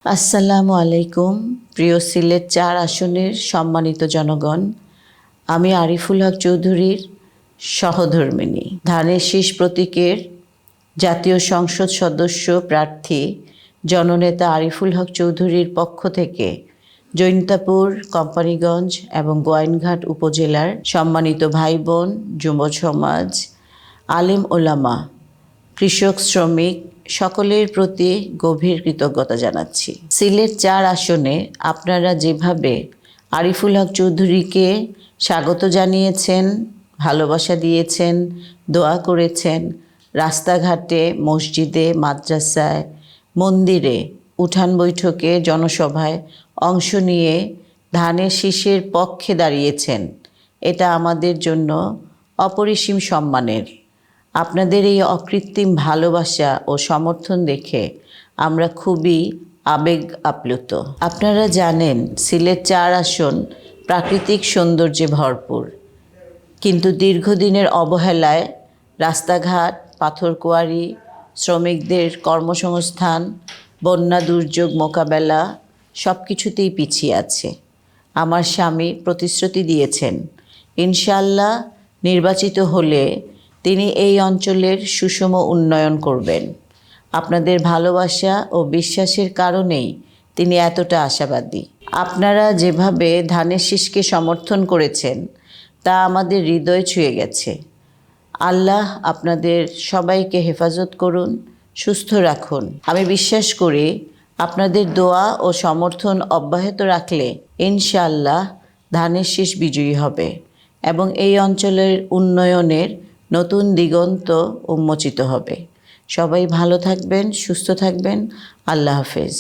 আসসালামু আলাইকুম। প্রিয় সিলেট ৪ আসনের সম্মানিত জনগণ, আমি আরিফুল হক চৌধুরীর সহধর্মিণী, ধানের শীষ প্রতীকের জাতীয় সংসদ সদস্য প্রার্থী জননেতা আরিফুল হক চৌধুরীর পক্ষ থেকে জৈন্তাপুর, কোম্পানীগঞ্জ এবং গোয়াইনঘাট উপজেলার সম্মানিত ভাই বোন, যুব সমাজ, আলেম ওলামা, কৃষক, শ্রমিক সকলের প্রতি গভীর কৃতজ্ঞতা জানাচ্ছি। সিলেট ৪ আসনে আপনারা যেভাবে আরিফুল হক চৌধুরীকে স্বাগত জানিয়েছেন, ভালোবাসা দিয়েছেন, দোয়া করেছেন, রাস্তাঘাটে, মসজিদে, মাদ্রাসায়, মন্দিরে, উঠান বৈঠকে, জনসভায় অংশ নিয়ে ধানের শীষের পক্ষে দাঁড়িয়েছেন, এটা আমাদের জন্য অপরিসীম সম্মানের। আপনাদের এই অকৃত্রিম ভালোবাসা ও সমর্থন দেখে আমরা খুবই আবেগ আপ্লুত। আপনারা জানেন সিলেট ৪ আসন প্রাকৃতিক সৌন্দর্যে ভরপুর, কিন্তু দীর্ঘদিনের অবহেলায় রাস্তাঘাট, পাথরকুয়ারি, শ্রমিকদের কর্মসংস্থান, বন্যা দুর্যোগ মোকাবেলা সব কিছুতেই পিছিয়ে আছে। আমার স্বামী প্রতিশ্রুতি দিয়েছেন, ইনশাআল্লাহ নির্বাচিত হলে তিনি এই অঞ্চলের সুষম উন্নয়ন করবেন। আপনাদের ভালোবাসা ও বিশ্বাসের কারণেই তিনি এতটা আশাবাদী। আপনারা যেভাবে ধানের শীষকে সমর্থন করেছেন তা আমাদের হৃদয় ছুঁয়ে গেছে। আল্লাহ আপনাদের সবাইকে হেফাজত করুন, সুস্থ রাখুন। আমি বিশ্বাস করি আপনাদের দোয়া ও সমর্থন অব্যাহত রাখলে ইনশাআল্লাহ ধানের শীষ বিজয়ী হবে এবং এই অঞ্চলের উন্নয়নের নতুন দিগন্ত উন্মোচিত হবে। সবাই ভালো থাকবেন, সুস্থ থাকবেন। আল্লাহ হাফেজ।